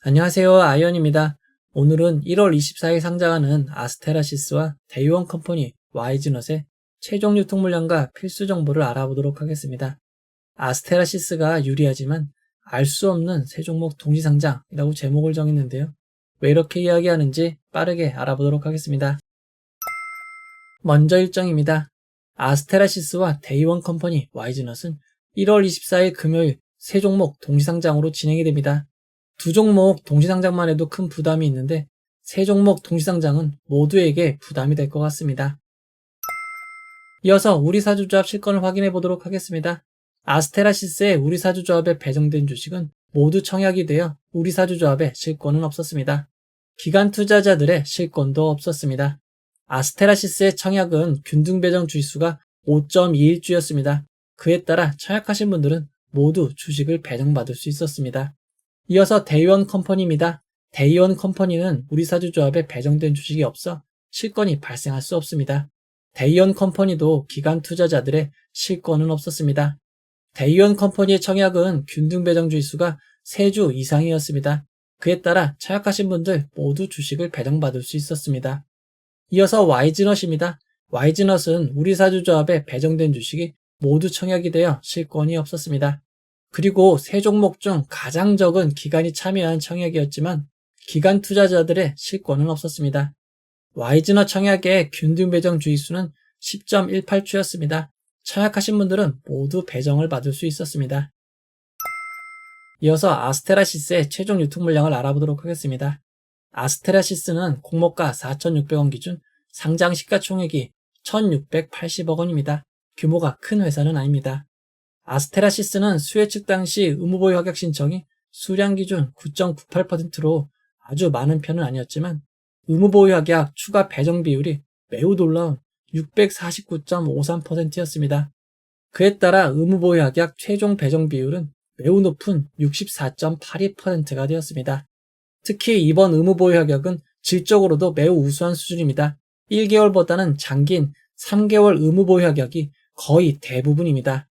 안녕하세요. 아이언입니다. 오늘은 1월 24일 상장하는 아스테라시스와 데이원 컴퍼니 와이즈넛의 최종 유통 물량과 필수 정보를 알아보도록 하겠습니다. 아스테라시스가 유리하지만 알 수 없는 세 종목 동시 상장이라고 제목을 정했는데요. 왜 이렇게 이야기하는지 빠르게 알아보도록 하겠습니다. 먼저 일정입니다. 아스테라시스와 데이원 컴퍼니 와이즈넛은 1월 24일 금요일 세 종목 동시 상장으로 진행이 됩니다. 두 종목 동시상장만 해도 큰 부담이 있는데 세 종목 동시상장은 모두에게 부담이 될 것 같습니다. 이어서 우리사주조합 실권을 확인해 보도록 하겠습니다. 아스테라시스의 우리사주조합에 배정된 주식은 모두 청약이 되어 우리사주조합에 실권은 없었습니다. 기관 투자자들의 실권도 없었습니다. 아스테라시스의 청약은 균등배정 주식수가 5.21주였습니다. 그에 따라 청약하신 분들은 모두 주식을 배정받을 수 있었습니다. 이어서 데이원 컴퍼니입니다. 데이원 컴퍼니는 우리사주조합에 배정된 주식이 없어 실권이 발생할 수 없습니다. 데이원 컴퍼니도 기관 투자자들의 실권은 없었습니다. 데이원 컴퍼니의 청약은 균등배정 주식수가 3주 이상이었습니다. 그에 따라 청약하신 분들 모두 주식을 배정받을 수 있었습니다. 이어서 와이즈넛입니다. 와이즈넛은 우리사주조합에 배정된 주식이 모두 청약이 되어 실권이 없었습니다. 그리고 세 종목 중 가장 적은 기관이 참여한 청약이었지만 기관 투자자들의 실권은 없었습니다. 와이즈넛 청약의 균등 배정 주의수는 10.18주였습니다. 청약하신 분들은 모두 배정을 받을 수 있었습니다. 이어서 아스테라시스의 최종 유통 물량을 알아보도록 하겠습니다. 아스테라시스는 공모가 4,600원 기준 상장 시가총액이 1,680억 원입니다. 규모가 큰 회사는 아닙니다. 아스테라시스는 수혜 측 당시 의무보유 확약 신청이 수량 기준 9.98%로 아주 많은 편은 아니었지만 의무보유 확약 추가 배정 비율이 매우 놀라운 649.53%였습니다. 그에 따라 의무보유 확약 최종 배정 비율은 매우 높은 64.82%가 되었습니다. 특히 이번 의무보유 확약은 질적으로도 매우 우수한 수준입니다. 1개월보다는 장기인 3개월 의무보유 확약이 거의 대부분입니다.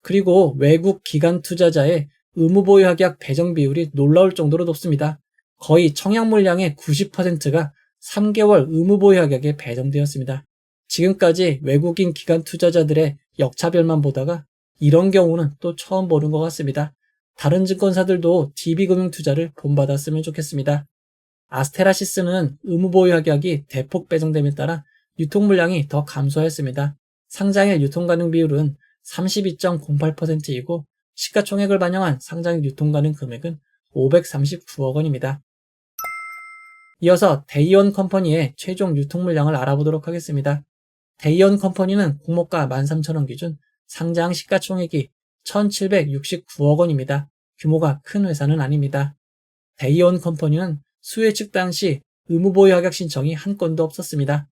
그리고 외국 기관 투자자의 의무보유 확약 배정 비율이 놀라울 정도로 높습니다. 거의 청약 물량의 90%가 3개월 의무보유 확약에 배정되었습니다. 지금까지 외국인 기관 투자자들의 역차별만 보다가 이런 경우는 또 처음 보는 것 같습니다. 다른 증권사들도 DB금융투자를 본받았으면 좋겠습니다. 아스테라시스는 의무보유 확약이 대폭 배정됨에 따라 유통 물량이 더 감소했습니다. 상장일 유통가능 비율은 32.08%이고 시가총액을 반영한 상장 유통가능 금액은 539억 원입니다. 이어서 데이원 컴퍼니의 최종 유통 물량을 알아보도록 하겠습니다. 데이원 컴퍼니는 공모가 13,000원 기준 상장 시가총액이 1,769억 원입니다. 규모가 큰 회사는 아닙니다. 데이원 컴퍼니는 수혜 측 당시 의무보유 확약 신청이 한 건도 없었습니다.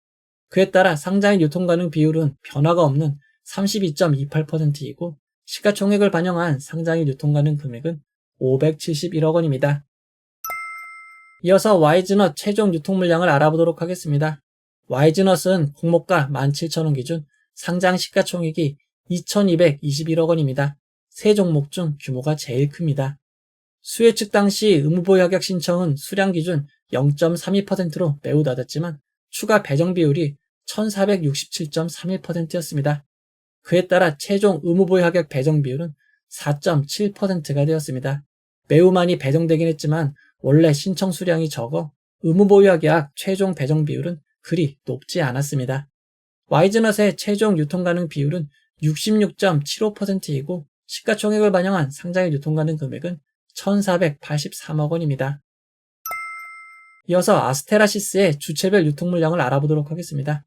그에 따라 상장일 유통가능 비율은 변화가 없는 32.28%이고 시가총액을 반영한 상장일 유통가능 금액은 571억 원입니다. 이어서 와이즈넛 최종 유통 물량을 알아보도록 하겠습니다. 와이즈넛은 공모가 17,000원 기준 상장 시가총액이 2,221억 원입니다. 세 종목 중 규모가 제일 큽니다. 수혜 측 당시 의무보유 확약 신청은 수량 기준 0.32%로 매우 낮았지만 추가 배정 비율이 1,467.31%였습니다. 그에 따라 최종 의무보유 확약 배정 비율은 4.7%가 되었습니다. 매우 많이 배정되긴 했지만 원래 신청 수량이 적어 의무보유 확약 최종 배정 비율은 그리 높지 않았습니다. 와이즈넛의 최종 유통가능 비율은 66.75%이고 시가총액을 반영한 상장일 유통가능 금액은 1,483억 원입니다. 이어서 아스테라시스의 주체별 유통 물량을 알아보도록 하겠습니다.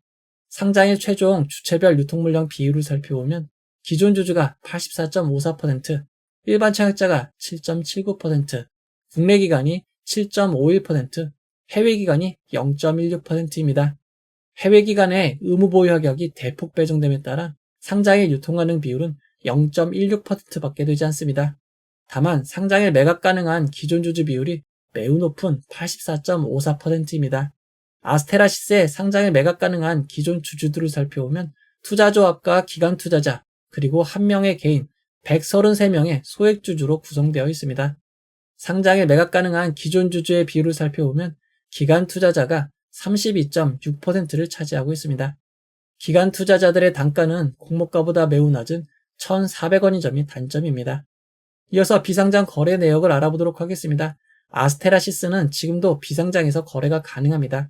상장일 최종 주체별 유통 물량 비율을 살펴보면 기존 주주가 84.54%, 일반 청약자가 7.79%, 국내 기관이 7.51%, 해외 기관이 0.16%입니다. 해외 기관의 의무보유 확약이 대폭 배정됨에 따라 상장일 유통가능 비율은 0.16%밖에 되지 않습니다. 다만 상장일 매각 가능한 기존 주주 비율이 매우 높은 84.54%입니다. 아스테라시스의 상장일 매각 가능한 기존 주주들을 살펴보면 투자조합과 기관 투자자 그리고 한 명의 개인 133명의 소액주주로 구성되어 있습니다. 상장에 매각 가능한 기존 주주의 비율을 살펴보면 기관 투자자가 32.6%를 차지하고 있습니다. 기관 투자자들의 단가는 공모가보다 매우 낮은 1,400원인 점이 단점입니다. 이어서 비상장 거래 내역을 알아보도록 하겠습니다. 아스테라시스는 지금도 비상장에서 거래가 가능합니다.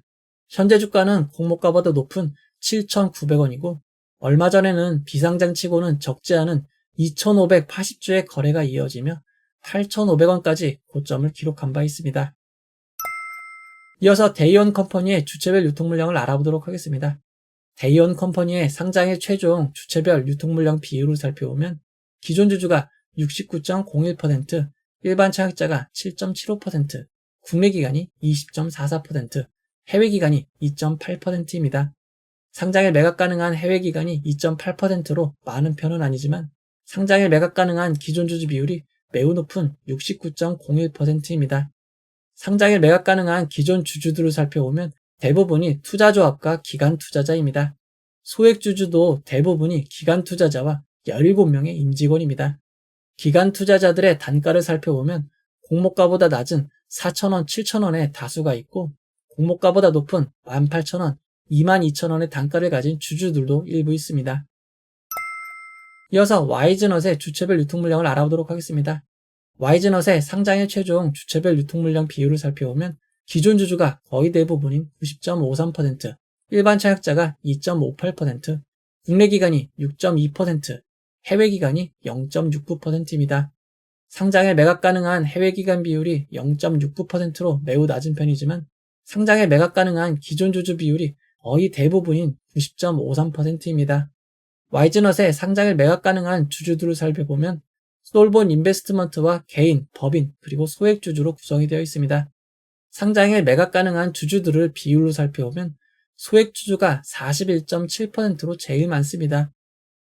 현재 주가는 공모가보다 높은 7,900원이고 얼마 전에는 비상장치고는 적지 않은 2,580주의 거래가 이어지며 8,500원까지 고점을 기록한 바 있습니다. 이어서 데이온 컴퍼니의 주체별 유통물량을 알아보도록 하겠습니다. 데이온 컴퍼니의 상장의 최종 주체별 유통물량 비율을 살펴보면 기존 주주가 69.01%, 일반 청약자가 7.75%, 국내기관이 20.44%, 해외기관이 2.8%입니다. 상장에 매각 가능한 해외기관이 2.8%로 많은 편은 아니지만 상장에 매각 가능한 기존 주주 비율이 매우 높은 69.01%입니다. 상장에 매각 가능한 기존 주주들을 살펴보면 대부분이 투자조합과 기관 투자자입니다. 소액 주주도 대부분이 기관 투자자와 17명의 임직원입니다. 기관 투자자들의 단가를 살펴보면 공모가보다 낮은 4,000원, 7,000원의 다수가 있고 공모가보다 높은 18,000원, 22,000원의 단가를 가진 주주들도 일부 있습니다. 이어서 와이즈넛의 주체별 유통물량을 알아보도록 하겠습니다. 와이즈넛의 상장의 최종 주체별 유통물량 비율을 살펴보면 기존 주주가 거의 대부분인 90.53%, 일반 청약자가 2.58%, 국내기관이 6.2%, 해외기관이 0.69%입니다. 상장에 매각 가능한 해외기관 비율이 0.69%로 매우 낮은 편이지만 상장에 매각 가능한 기존 주주 비율이 거의 대부분인 90.53%입니다. 와이즈넛의 상장을 매각 가능한 주주들을 살펴보면 솔본 인베스트먼트와 개인, 법인, 그리고 소액 주주로 구성이 되어 있습니다. 상장에 매각 가능한 주주들을 비율로 살펴보면 소액 주주가 41.7%로 제일 많습니다.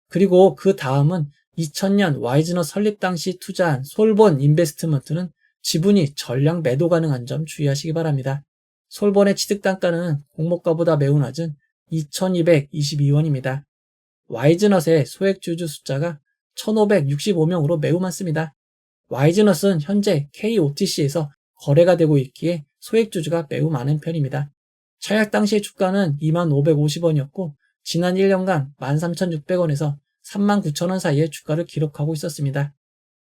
그리고 그 다음은 2000년 와이즈넛 설립 당시 투자한 솔본 인베스트먼트는 지분이 전량 매도 가능한 점 주의하시기 바랍니다. 솔본의 취득 단가는 공모가보다 매우 낮은 2,222원입니다. 와이즈넛의 소액 주주 숫자가 1,565명으로 매우 많습니다. 와이즈넛은 현재 KOTC에서 거래가 되고 있기에 소액 주주가 매우 많은 편입니다. 청약 당시의 주가는 2550원이었고 지난 1년간 13,600원에서 39,000원 사이의 주가를 기록하고 있었습니다.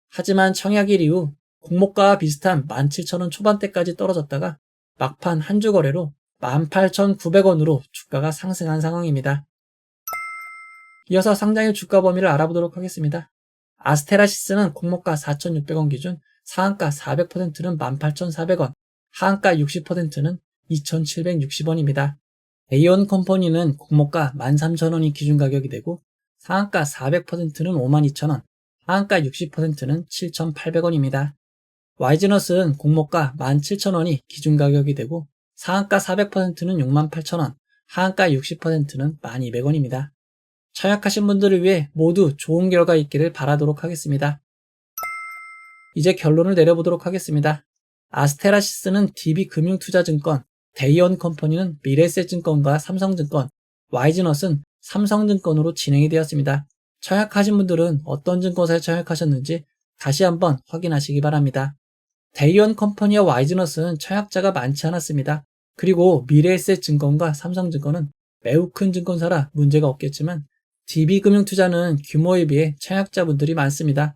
하지만 청약일 이후 공모가와 비슷한 17,000원 초반대까지 떨어졌다가 막판 한 주 거래로 18,900원으로 주가가 상승한 상황입니다. 이어서 상장일 주가 범위를 알아보도록 하겠습니다. 아스테라시스는 공모가 4,600원 기준 상한가 400%는 18,400원, 하한가 60%는 2,760원입니다. 데이온 컴퍼니는 공모가 13,000원이 기준 가격이 되고 상한가 400%는 52,000원, 하한가 60%는 7,800원입니다. 와이즈넛은 공모가 17,000원이 기준 가격이 되고 상한가 400%는 68,000원, 하한가 60%는 1,200원입니다. 청약하신 분들을 위해 모두 좋은 결과 있기를 바라도록 하겠습니다. 이제 결론을 내려보도록 하겠습니다. 아스테라시스는 DB금융투자증권, 데이온 컴퍼니는 미래에셋증권과 삼성증권, 와이즈넛은 삼성증권으로 진행이 되었습니다. 청약하신 분들은 어떤 증권사에 청약하셨는지 다시 한번 확인하시기 바랍니다. 데이온 컴퍼니와 와이즈넛은 청약자가 많지 않았습니다. 그리고 미래에셋증권과 삼성증권은 매우 큰 증권사라 문제가 없겠지만 DB금융투자는 규모에 비해 청약자분들이 많습니다.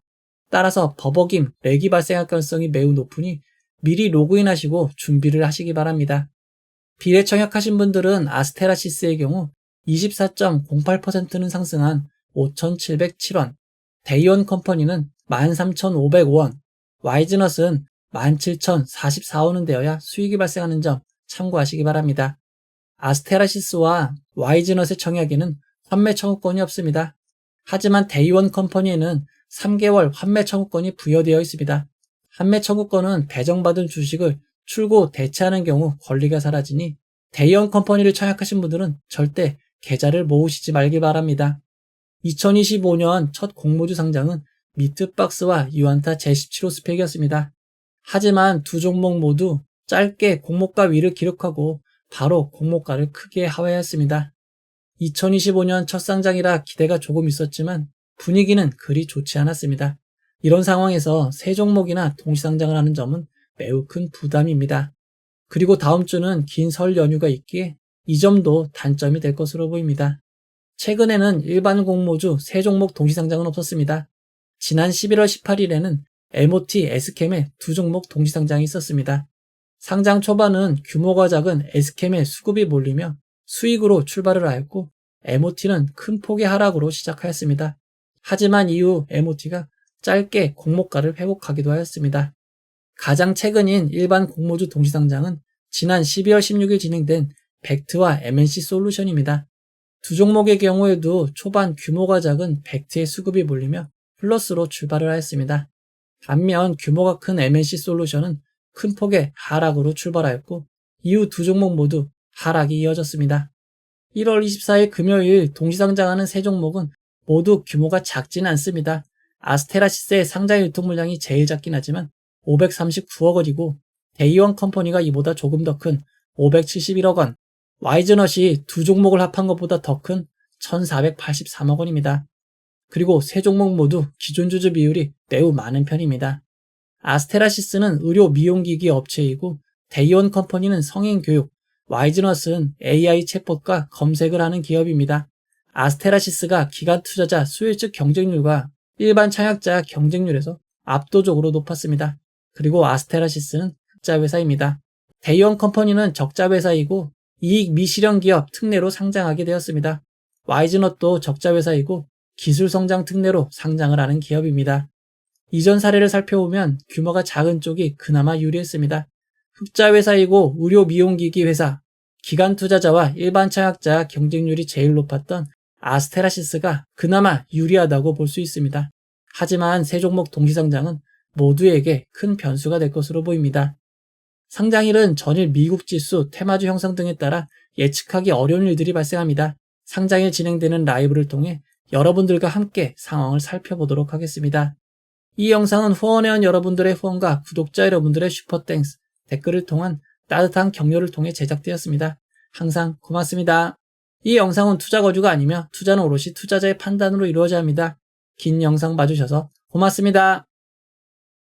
따라서 버벅임, 렉이 발생할 가능성이 매우 높으니 미리 로그인하시고 준비를 하시기 바랍니다. 비례 청약하신 분들은 아스테라시스의 경우 24.08%는 상승한 5,707원, 데이온 컴퍼니는 13,505원, 와이즈넛은 17,044원은 되어야 수익이 발생하는 점 참고하시기 바랍니다. 아스테라시스와 와이즈넛의 청약에는 환매 청구권이 없습니다. 하지만 데이온 컴퍼니에는 3개월 환매 청구권이 부여되어 있습니다. 환매 청구권은 배정받은 주식을 출고 대체하는 경우 권리가 사라지니 데이온 컴퍼니를 청약하신 분들은 절대 계좌를 모으시지 말기 바랍니다. 2025년 첫 공모주 상장은 미트박스와 유안타 제17호 스펙이었습니다. 하지만 두 종목 모두 짧게 공모가 위를 기록하고 바로 공모가를 크게 하회했습니다. 2025년 첫 상장이라 기대가 조금 있었지만 분위기는 그리 좋지 않았습니다. 이런 상황에서 세 종목이나 동시상장을 하는 점은 매우 큰 부담입니다. 그리고 다음 주는 긴 설 연휴가 있기에 이 점도 단점이 될 것으로 보입니다. 최근에는 일반 공모주 3종목 동시상장은 없었습니다. 지난 11월 18일에는 MOT, S캠의 2종목 동시상장이 있었습니다. 상장 초반은 규모가 작은 S캠의 수급이 몰리며 수익으로 출발을 하였고 MOT는 큰 폭의 하락으로 시작하였습니다. 하지만 이후 MOT가 짧게 공모가를 회복하기도 하였습니다. 가장 최근인 일반 공모주 동시상장은 지난 12월 16일 진행된 벡트와 MNC 솔루션입니다. 두 종목의 경우에도 초반 규모가 작은 벡트의 수급이 몰리며 플러스로 출발을 하였습니다. 반면 규모가 큰 MNC 솔루션은 큰 폭의 하락으로 출발하였고 이후 두 종목 모두 하락이 이어졌습니다. 1월 24일 금요일 동시상장하는 세 종목은 모두 규모가 작지는 않습니다. 아스테라시스의 상장 유통 물량이 제일 작긴 하지만 539억 원이고 데이원 컴퍼니가 이보다 조금 더 큰 571억 원, 와이즈넛이 두 종목을 합한 것보다 더 큰 1483억 원입니다. 그리고 세 종목 모두 기존 주주 비율이 매우 많은 편입니다. 아스테라시스는 의료 미용기기 업체이고 데이원 컴퍼니는 성인교육, 와이즈넛은 AI 챗봇과 검색을 하는 기업입니다. 아스테라시스가 기관 투자자 수요측 경쟁률과 일반 청약자 경쟁률에서 압도적으로 높았습니다. 그리고 아스테라시스는 흑자회사입니다. 데이원 컴퍼니는 적자회사이고 이익 미실현 기업 특례로 상장하게 되었습니다. 와이즈넛도 적자회사이고 기술 성장 특례로 상장을 하는 기업입니다. 이전 사례를 살펴보면 규모가 작은 쪽이 그나마 유리했습니다. 흑자회사이고 의료 미용기기 회사, 기관 투자자와 일반 청약자 경쟁률이 제일 높았던 아스테라시스가 그나마 유리하다고 볼 수 있습니다. 하지만 세 종목 동시상장은 모두에게 큰 변수가 될 것으로 보입니다. 상장일은 전일 미국 지수, 테마주 형성 등에 따라 예측하기 어려운 일들이 발생합니다. 상장일 진행되는 라이브를 통해 여러분들과 함께 상황을 살펴보도록 하겠습니다. 이 영상은 후원회원 여러분들의 후원과 구독자 여러분들의 슈퍼땡스, 댓글을 통한 따뜻한 격려를 통해 제작되었습니다. 항상 고맙습니다. 이 영상은 투자 거주가 아니며 투자는 오롯이 투자자의 판단으로 이루어져야 합니다. 긴 영상 봐주셔서 고맙습니다.